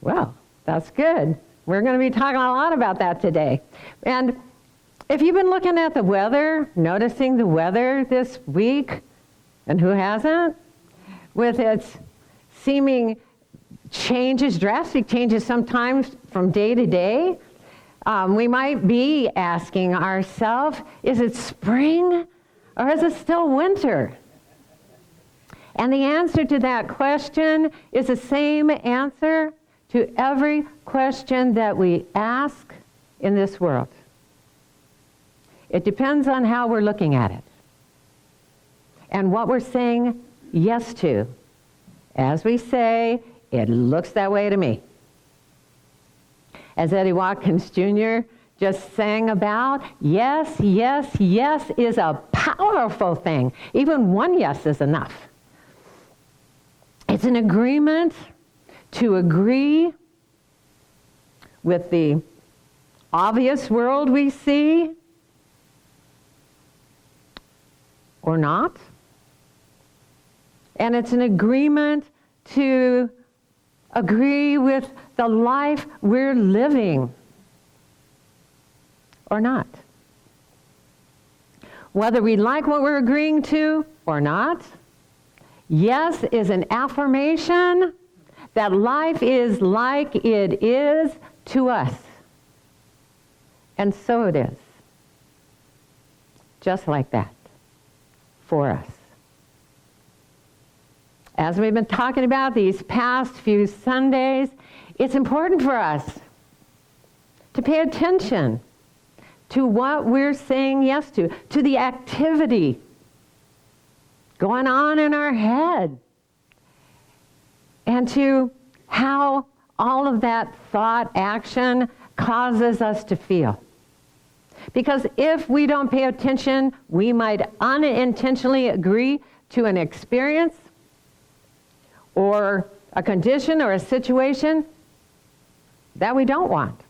Well, that's good. We're going to be talking a lot about that today. And if you've been looking at the weather, noticing the weather this week, and who hasn't, with its seeming changes, drastic changes sometimes from day to day, we might be asking ourselves, is it spring or is it still winter? And the answer to that question is the same answer to every question that we ask in this world. It depends on how we're looking at it and what we're saying yes to. As we say, it looks that way to me. As Eddie Watkins Jr. just sang about, yes, yes, yes is a powerful thing. Even one yes is enough. It's an agreement to agree with the obvious world we see or not. And it's an agreement to agree with the life we're living or not. Whether we like what we're agreeing to or not, yes is an affirmation that life is like it is to us. And so it is. Just like that. For us. As we've been talking about these past few Sundays, it's important for us to pay attention to what we're saying yes to the activity going on in our head, and to how all of that thought action causes us to feel. Because if we don't pay attention, we might unintentionally agree to an experience or a condition or a situation that we don't want.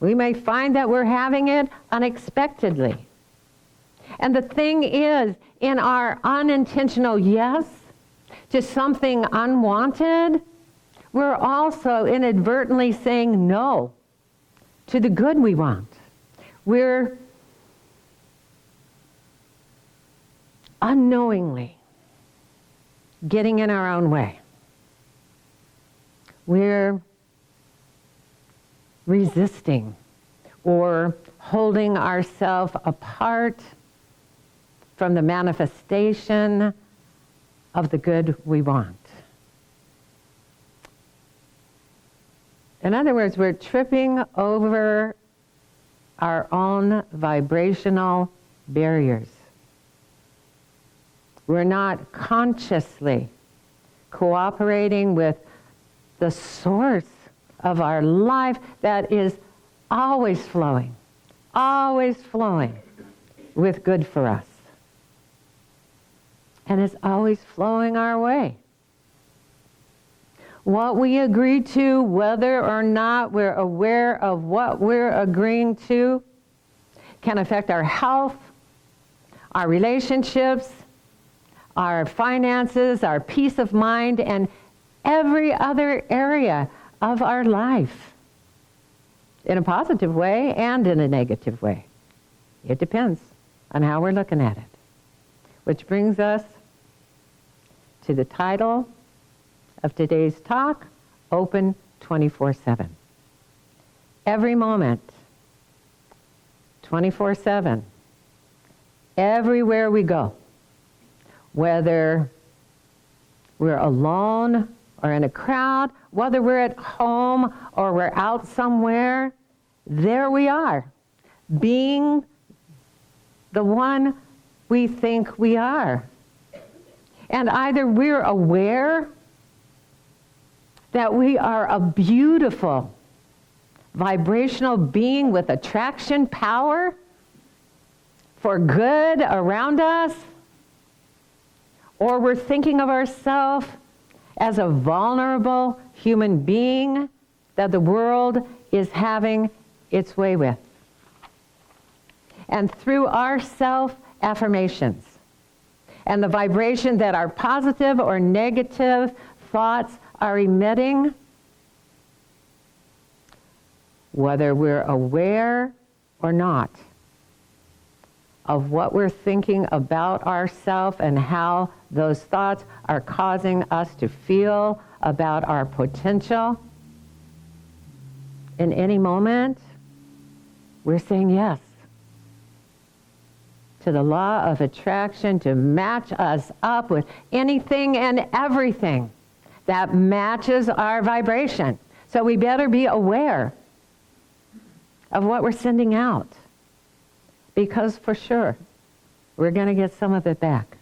We may find that we're having it unexpectedly. And the thing is, in our unintentional yes to something unwanted, we're also inadvertently saying no to the good we want. We're unknowingly getting in our own way. We're resisting or holding ourselves apart from the manifestation of the good we want. In other words, we're tripping over our own vibrational barriers. We're not consciously cooperating with the source of our life that is always flowing with good for us. And it's always flowing our way. What we agree to, whether or not we're aware of what we're agreeing to, can affect our health, our relationships, our finances, our peace of mind, and every other area of our life, in a positive way and in a negative way. It depends on how we're looking at it. Which brings us to the title of today's talk, Open 24/7. Every moment, 24/7, everywhere we go, whether we're alone or in a crowd, whether we're at home or we're out somewhere, there we are, being the one we think we are. And either we're aware that we are a beautiful, vibrational being with attraction power for good around us, or we're thinking of ourselves as a vulnerable human being that the world is having its way with. And through our self-affirmations and the vibration that our positive or negative thoughts are emitting, whether we're aware or not of what we're thinking about ourselves and how those thoughts are causing us to feel about our potential. In any moment, we're saying yes to the law of attraction to match us up with anything and everything that matches our vibration. So we better be aware of what we're sending out, because for sure, we're going to get some of it back.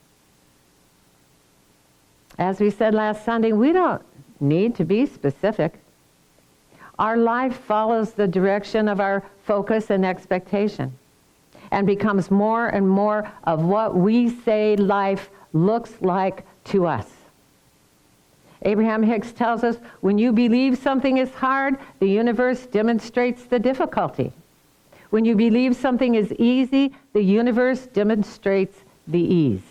As we said last Sunday, we don't need to be specific. Our life follows the direction of our focus and expectation and becomes more and more of what we say life looks like to us. Abraham Hicks tells us, when you believe something is hard, the universe demonstrates the difficulty. When you believe something is easy, the universe demonstrates the ease.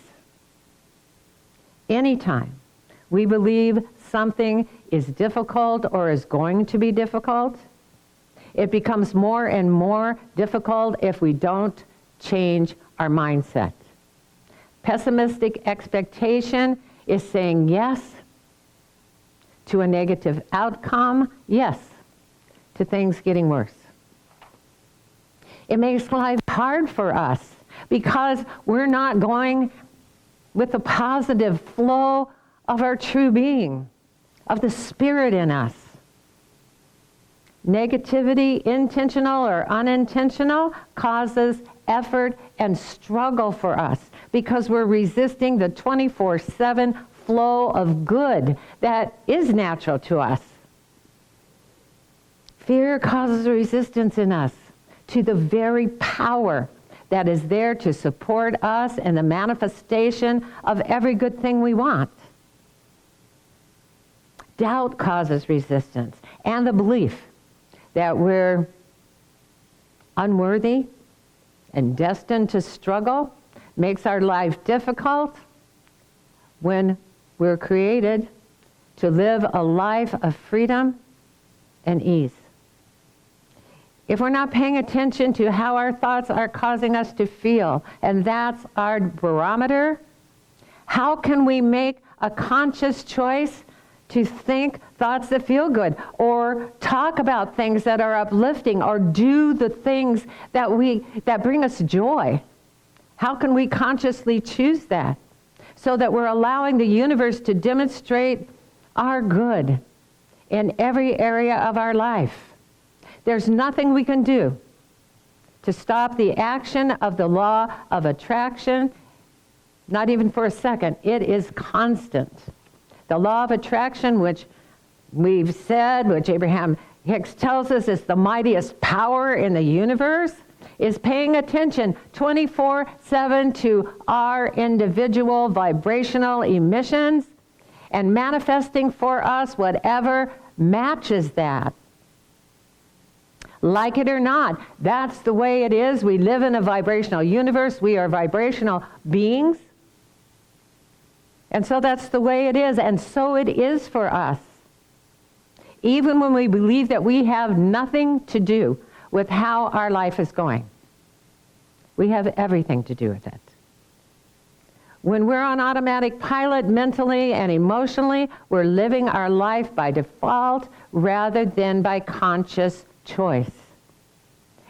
Anytime we believe something is difficult or is going to be difficult, it becomes more and more difficult if we don't change our mindset. Pessimistic expectation is saying yes to a negative outcome, yes to things getting worse. It makes life hard for us because we're not going with the positive flow of our true being, of the spirit in us. Negativity, intentional or unintentional, causes effort and struggle for us because we're resisting the 24/7 flow of good that is natural to us. Fear causes resistance in us to the very power that is there to support us in the manifestation of every good thing we want. Doubt causes resistance, and the belief that we're unworthy and destined to struggle makes our life difficult when we're created to live a life of freedom and ease. If we're not paying attention to how our thoughts are causing us to feel, and that's our barometer, how can we make a conscious choice to think thoughts that feel good, or talk about things that are uplifting, or do the things that bring us joy? How can we consciously choose that so that we're allowing the universe to demonstrate our good in every area of our life? There's nothing we can do to stop the action of the law of attraction, not even for a second. It is constant. The law of attraction, which we've said, which Abraham Hicks tells us is the mightiest power in the universe, is paying attention 24/7 to our individual vibrational emissions and manifesting for us whatever matches that. Like it or not, that's the way it is. We live in a vibrational universe. We are vibrational beings. And so that's the way it is, and so it is for us. Even when we believe that we have nothing to do with how our life is going, we have everything to do with it. When we're on automatic pilot mentally and emotionally, we're living our life by default rather than by conscious choice.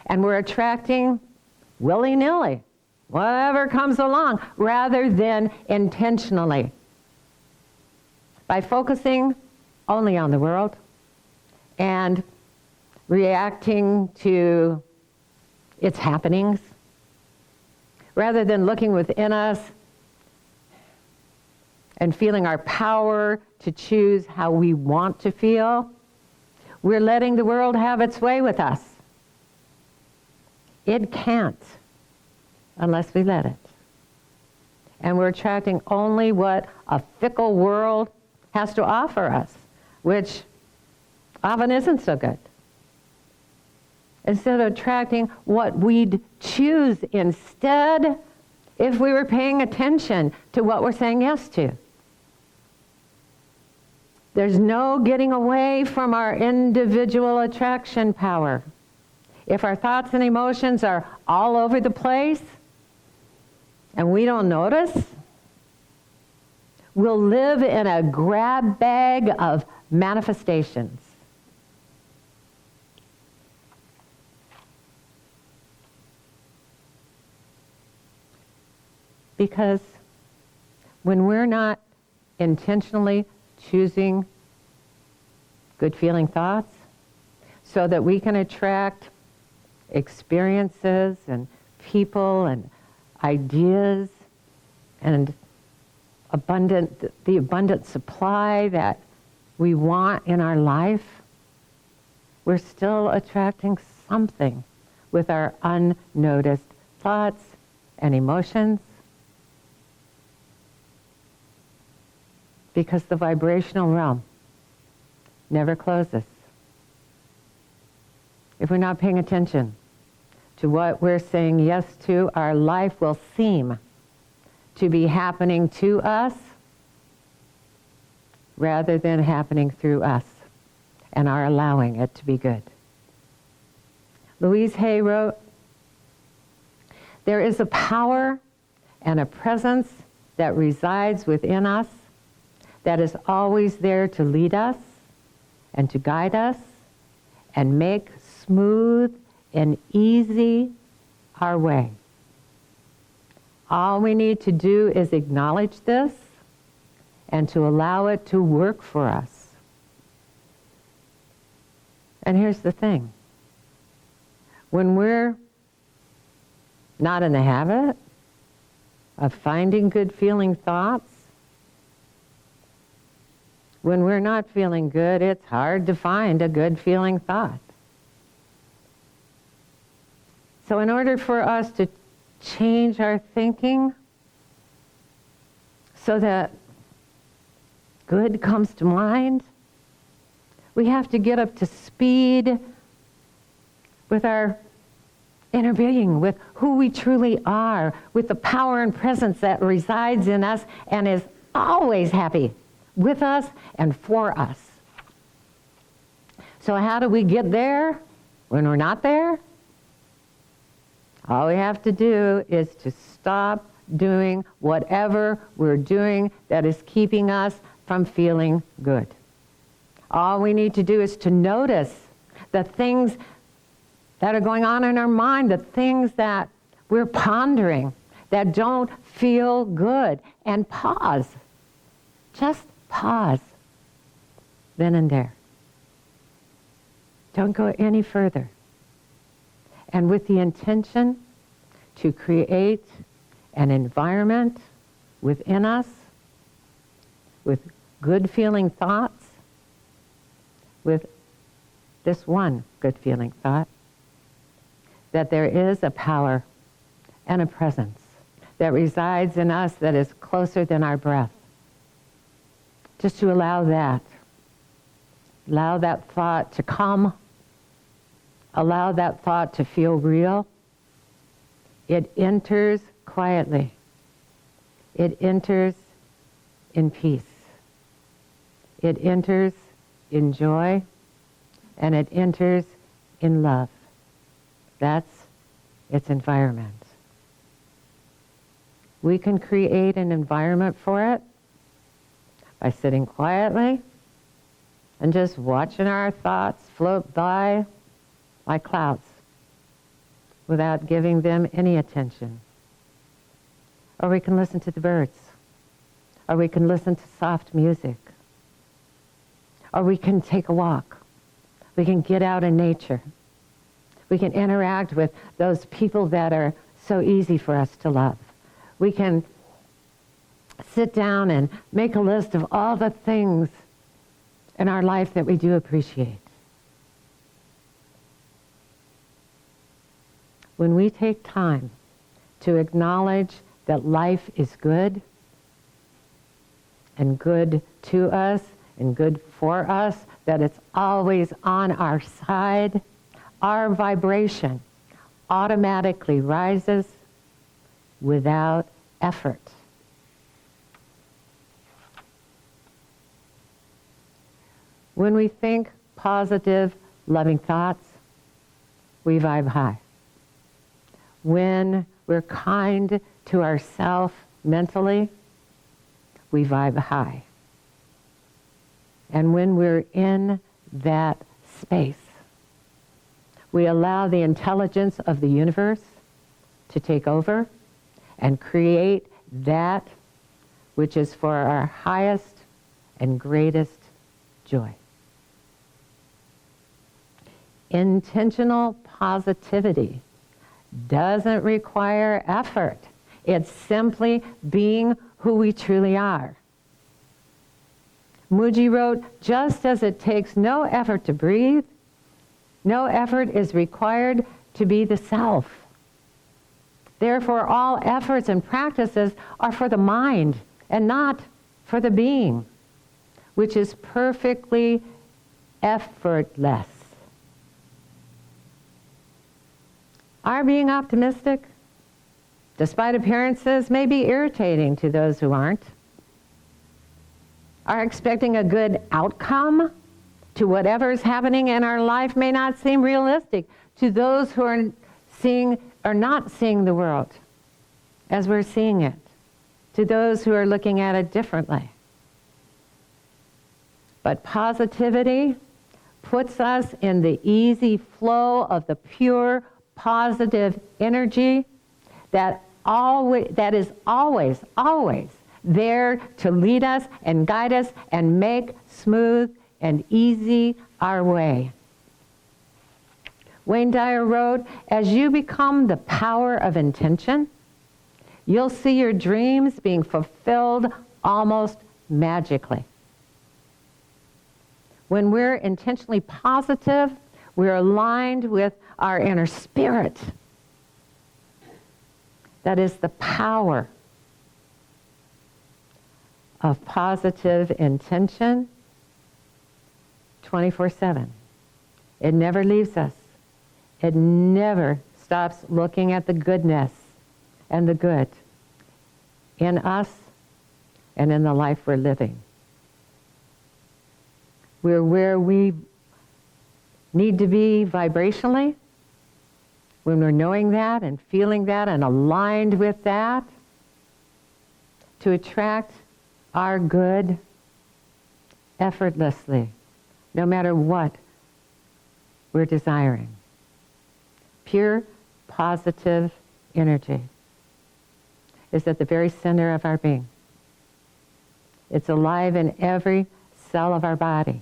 And we're attracting willy-nilly whatever comes along, rather than intentionally. By focusing only on the world and reacting to its happenings, rather than looking within us and feeling our power to choose how we want to feel, we're letting the world have its way with us. It can't unless we let it. And we're attracting only what a fickle world has to offer us, which often isn't so good. Instead of attracting what we'd choose instead if we were paying attention to what we're saying yes to. There's no getting away from our individual attraction power. If our thoughts and emotions are all over the place and we don't notice, we'll live in a grab bag of manifestations. Because when we're not intentionally choosing good feeling thoughts so that we can attract experiences and people and ideas and the abundant supply that we want in our life, we're still attracting something with our unnoticed thoughts and emotions, because the vibrational realm never closes. If we're not paying attention to what we're saying yes to, our life will seem to be happening to us rather than happening through us, and are allowing it to be good. Louise Hay wrote, "There is a power and a presence that resides within us that is always there to lead us and to guide us and make smooth and easy our way. All we need to do is acknowledge this and to allow it to work for us." And here's the thing. When we're not in the habit of finding good feeling thoughts, when we're not feeling good, it's hard to find a good feeling thought. So in order for us to change our thinking so that good comes to mind, we have to get up to speed with our inner being, with who we truly are, with the power and presence that resides in us and is always happy with us and for us. So how do we get there when we're not there? All we have to do is to stop doing whatever we're doing that is keeping us from feeling good. All we need to do is to notice the things that are going on in our mind, the things that we're pondering that don't feel good, and pause. Just pause then and there. Don't go any further. And with the intention to create an environment within us with good feeling thoughts, with this one good feeling thought, that there is a power and a presence that resides in us that is closer than our breath. Just to allow that thought to come, allow that thought to feel real. It enters quietly. It enters in peace. It enters in joy, and it enters in love. That's its environment. We can create an environment for it by sitting quietly and just watching our thoughts float by like clouds without giving them any attention. Or we can listen to the birds. Or we can listen to soft music. Or we can take a walk. We can get out in nature. We can interact with those people that are so easy for us to love. We can sit down and make a list of all the things in our life that we do appreciate. When we take time to acknowledge that life is good and good to us and good for us, that it's always on our side, our vibration automatically rises without effort. When we think positive, loving thoughts, we vibe high. When we're kind to ourselves mentally, we vibe high. And when we're in that space, we allow the intelligence of the universe to take over and create that which is for our highest and greatest joy. Intentional positivity doesn't require effort. It's simply being who we truly are. Mooji wrote, just as it takes no effort to breathe, no effort is required to be the self. Therefore, all efforts and practices are for the mind and not for the being, which is perfectly effortless. Our being optimistic, despite appearances, may be irritating to those who aren't. Our expecting a good outcome to whatever's happening in our life may not seem realistic to those who are not seeing the world as we're seeing it, to those who are looking at it differently. But positivity puts us in the easy flow of the pure positive energy that is always there to lead us and guide us and make smooth and easy our way. Wayne Dyer wrote, as you become the power of intention, you'll see your dreams being fulfilled almost magically. When we're intentionally positive, we're aligned with our inner spirit. That is the power of positive intention 24/7. It never leaves us. It never stops looking at the goodness and the good in us and in the life we're living. We're where we need to be vibrationally. When we're knowing that and feeling that and aligned with that, to attract our good effortlessly, no matter what we're desiring. Pure positive energy is at the very center of our being. It's alive in every cell of our body.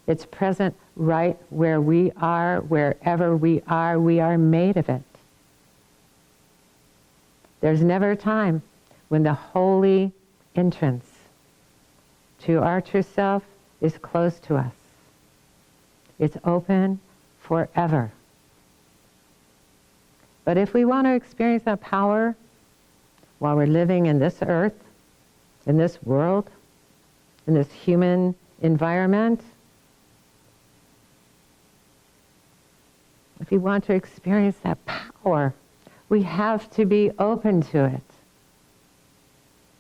It's present right where we are, wherever we are made of it. There's never a time when the holy entrance to our true self is closed to us. It's open forever. But if we want to experience that power while we're living in this earth, in this world, in this human environment, if we want to experience that power, we have to be open to it.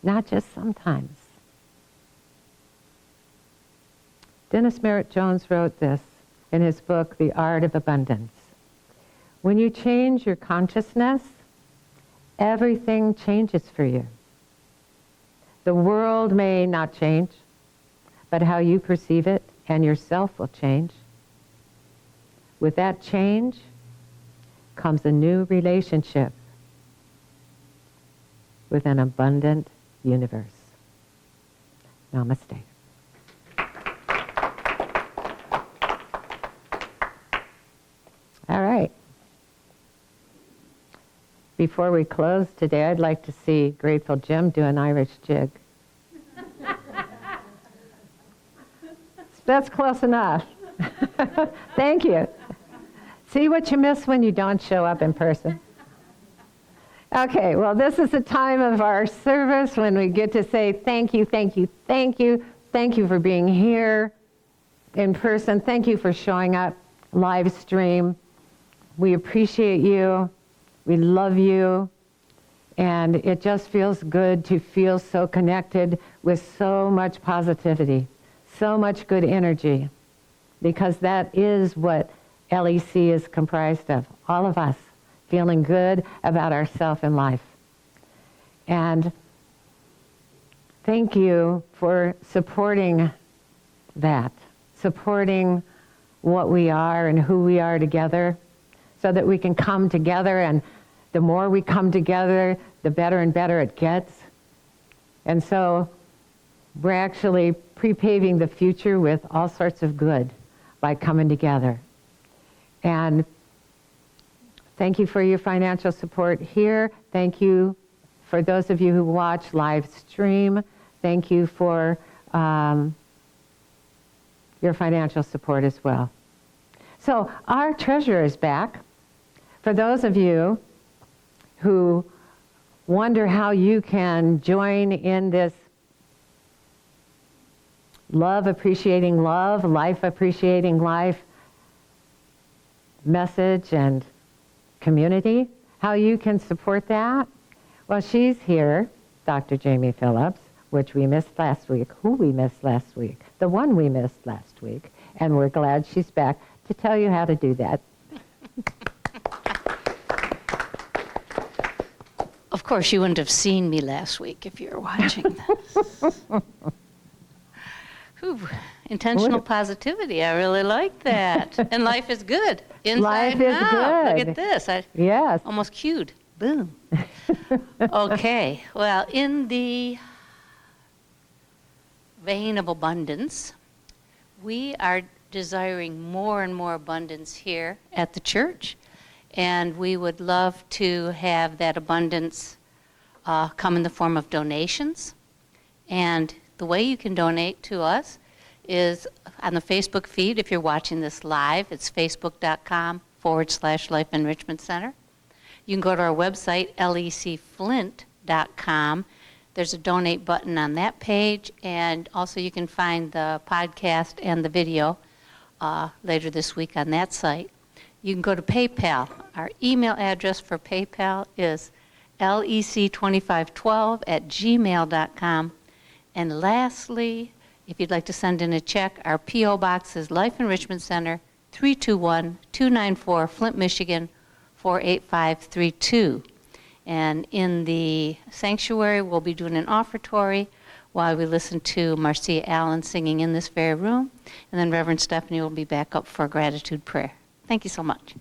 Not just sometimes. Dennis Merritt Jones wrote this in his book, The Art of Abundance. When you change your consciousness, everything changes for you. The world may not change, but how you perceive it and yourself will change. With that change comes a new relationship with an abundant universe. Namaste. All right. Before we close today, I'd like to see Grateful Jim do an Irish jig. That's close enough. Thank you. See what you miss when you don't show up in person. Okay, well, this is the time of our service when we get to say thank you, thank you, thank you. Thank you for being here in person. Thank you for showing up live stream. We appreciate you. We love you. And it just feels good to feel so connected with so much positivity, so much good energy, because that is what LEC is comprised of, all of us feeling good about ourselves in life. And thank you for supporting that, supporting what we are and who we are together, so that we can come together, and the more we come together, the better and better it gets. And so we're actually pre-paving the future with all sorts of good by coming together. And thank you for your financial support here. Thank you for those of you who watch live stream. Thank you for your financial support as well. So our treasurer is back. For those of you who wonder how you can join in this love appreciating love, life appreciating life message and community, how you can support that, well, she's here, Dr. Jamie Phillips, which we missed last week, who we missed last week, the one we missed last week, and we're glad she's back to tell you how to do that. Of course, you wouldn't have seen me last week if you were watching this. Whew, intentional positivity, I really like that. And life is good. Inside Life is out. good. Look at this. I Yes. almost cued. Boom. Okay, well, in the vein of abundance, we are desiring more and more abundance here at the church, and we would love to have that abundance come in the form of donations. And the way you can donate to us is on the Facebook feed. If you're watching this live, it's facebook.com/Life Enrichment Center. You can go to our website, lecflint.com. There's a donate button on that page, and also you can find the podcast and the video later this week on that site. You can go to PayPal. Our email address for PayPal is lec2512@gmail.com. And lastly, if you'd like to send in a check, our P.O. Box is Life Enrichment Center, 321-294, Flint, Michigan, 48532. And in the sanctuary, we'll be doing an offertory while we listen to Marcia Allen singing in this very room. And then Reverend Stephanie will be back up for a gratitude prayer. Thank you so much.